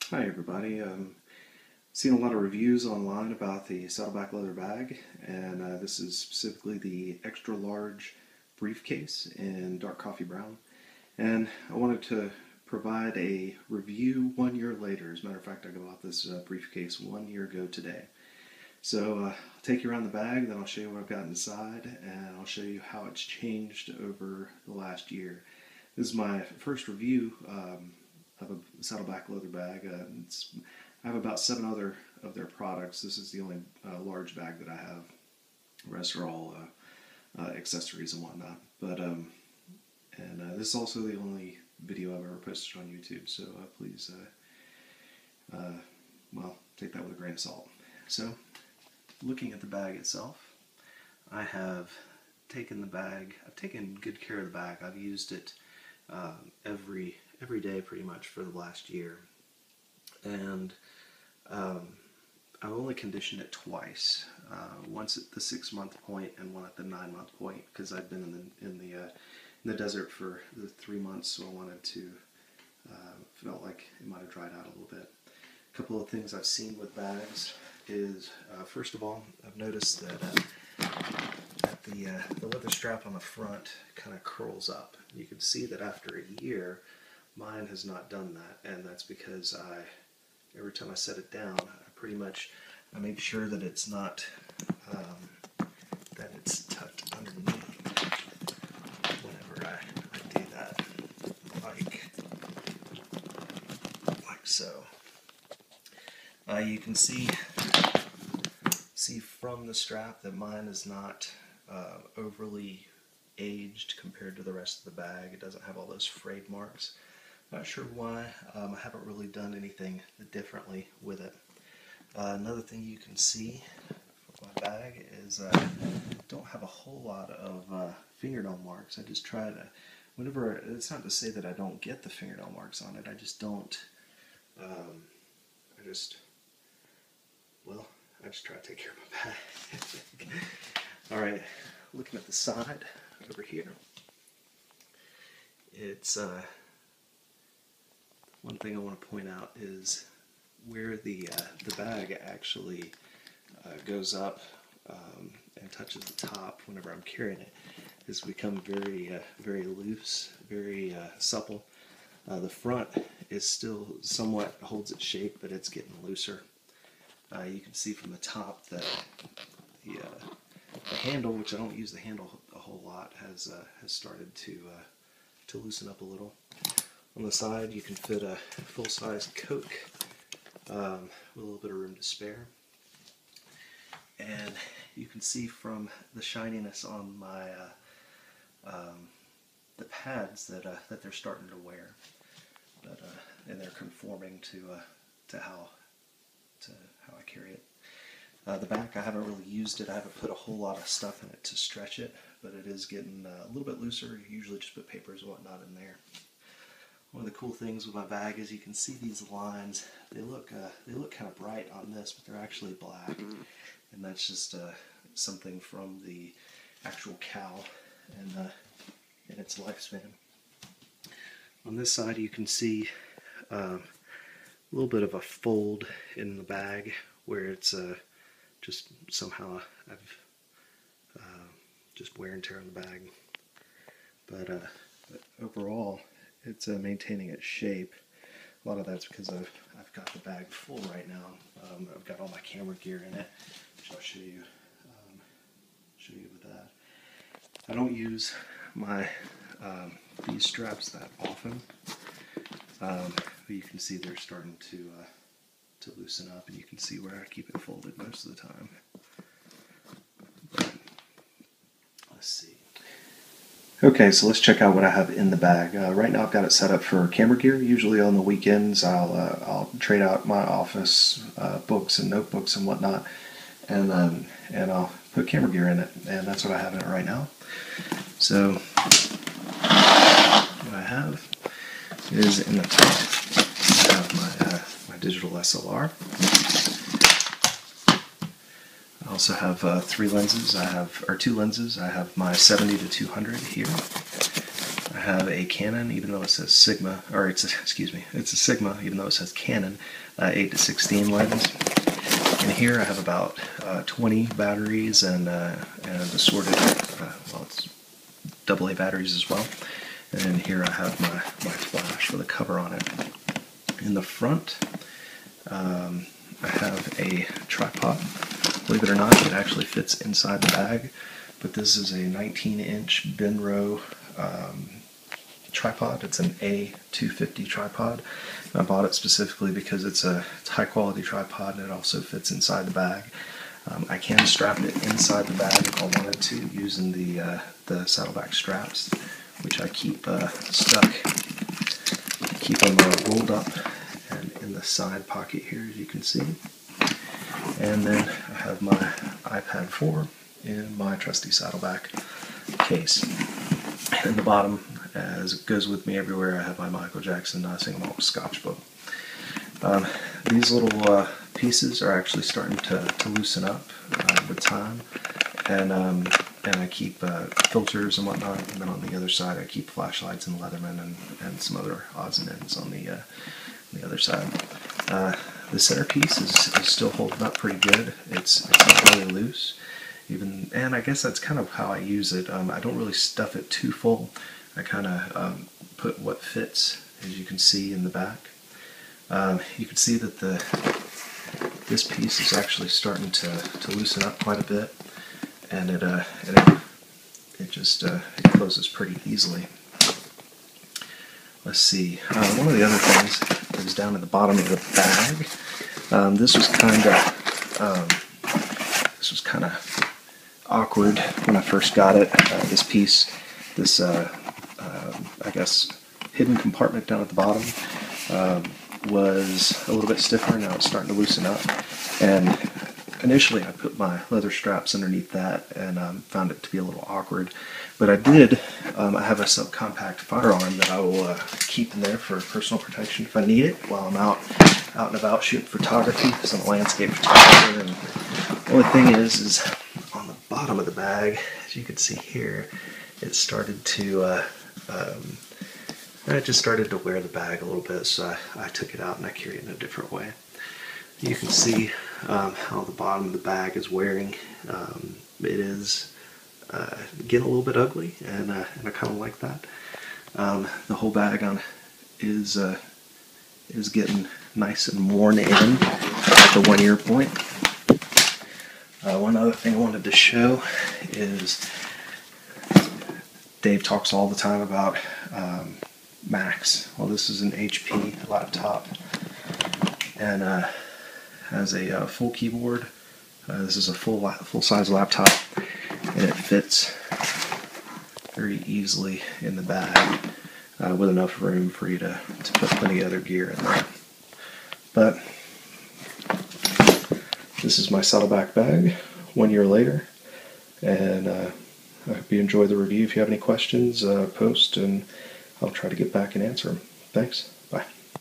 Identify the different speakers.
Speaker 1: Hi everybody. Seen a lot of reviews online about the Saddleback Leather bag, and this is specifically the extra large briefcase in dark coffee brown. And I wanted to provide a review 1 year later. As a matter of fact, I bought this briefcase 1 year ago today. So I'll take you around the bag, then I'll show you what I've got inside, and I'll show you how it's changed over the last year. This is my first review of a Saddleback leather bag. I have about 7 other of their products. This is the only large bag that I have. The rest are all accessories and whatnot. But this is also the only video I've ever posted on YouTube. So please, well, take that with a grain of salt. So, looking at the bag itself, I have taken the bag. I've taken good care of the bag. I've used it every day pretty much for the last year, and I've only conditioned it twice, once at the 6-month point and one at the 9-month point, because I've been in the desert for the 3 months, so I wanted to felt like it might have dried out a little bit. A couple of things I've seen with bags is, first of all, I've noticed that the leather strap on the front kind of curls up. You can see that after a year, mine has not done that, and that's because every time I set it down, I make sure that it's not, that it's tucked underneath whenever I do that, like so. You can see from the strap that mine is not overly aged compared to the rest of the bag. It doesn't have all those frayed marks. Not sure why. I haven't really done anything differently with it. Another thing you can see from my bag is I don't have a whole lot of fingernail marks. I just try to, whenever, it's not to say that I don't get the fingernail marks on it, I just don't, I just try to take care of my bag. Alright, looking at the side over here, it's one thing I want to point out is where the bag actually goes up and touches the top whenever I'm carrying it has become very loose, very supple. The front is still somewhat holds its shape, but it's getting looser. You can see from the top that the handle, which I don't use the handle a whole lot, has started to loosen up a little. On the side, you can fit a full-size Coke with a little bit of room to spare. And you can see from the shininess on my the pads that they're starting to wear, and they're conforming to how I carry it. The back, I haven't really used it. I haven't put a whole lot of stuff in it to stretch it, but it is getting a little bit looser. You usually just put papers and whatnot in there. One of the cool things with my bag is you can see these lines. They look kind of bright on this, but they're actually black, and that's just something from the actual cowl and its lifespan. On this side, you can see a little bit of a fold in the bag where it's just somehow I've just wear and tear on the bag. But overall, it's maintaining its shape. A lot of that's because I've got the bag full right now. I've got all my camera gear in it, which I'll show you with that. I don't use my these straps that often, but you can see they're starting to loosen up, and you can see where I keep it folded most of the time. But, let's see. Okay, so let's check out what I have in the bag. Right now I've got it set up for camera gear. Usually on the weekends I'll trade out my office books and notebooks and whatnot, and I'll put camera gear in it, and that's what I have in it right now. So what I have is in the top, I have my digital SLR. I also have 3 lenses. Two lenses. I have my 70 to 200 here. I have a Canon, even though it says Sigma, or it's a Sigma, even though it says Canon 8-16 lens. And here I have about 20 batteries and assorted, well, it's AA batteries as well. And here I have my flash with a cover on it. In the front, I have a tripod. Believe it or not, it actually fits inside the bag. But this is a 19-inch Benro tripod. It's an A250 tripod. I bought it specifically because it's a high-quality tripod and it also fits inside the bag. I can strap it inside the bag if I wanted to using the Saddleback straps, which I keep stuck. Keep them rolled up and in the side pocket here, as you can see. And then I have my iPad 4 in my trusty Saddleback case. And in the bottom, as it goes with me everywhere, I have my Michael Jackson single malt Scotch book. These little pieces are actually starting to loosen up with time, and I keep filters and whatnot, and then on the other side I keep flashlights and Leatherman and some other odds and ends on the other side. The centerpiece is still holding up pretty good. It's not really loose, and I guess that's kind of how I use it. I don't really stuff it too full. I kind of put what fits, as you can see in the back. You can see that this piece is actually starting to loosen up quite a bit, and it closes pretty easily. Let's see. One of the other things is down at the bottom of the bag. This was kind of awkward when I first got it. This piece, I guess, hidden compartment down at the bottom was a little bit stiffer. Now it's starting to loosen up. And initially I put my leather straps underneath that and found it to be a little awkward. But I did, I have a subcompact firearm that I will keep in there for personal protection if I need it while I'm out and about shooting photography, because I'm a landscape photographer. And the only thing is on the bottom of the bag, as you can see here, it started to I just started to wear the bag a little bit, so I took it out and I carry it in a different way. You can see how the bottom of the bag is wearing. It is getting a little bit ugly, and I kind of like that. The whole bag is getting nice and worn in at the 1 year point. One other thing I wanted to show is Dave talks all the time about Macs. Well, this is an HP laptop, and has a full keyboard. This is a full-size laptop, and it fits very easily in the bag with enough room for you to put plenty of other gear in there. But this is my Saddleback bag 1 year later, and I hope you enjoy the review. If you have any questions, post, and I'll try to get back and answer them. Thanks.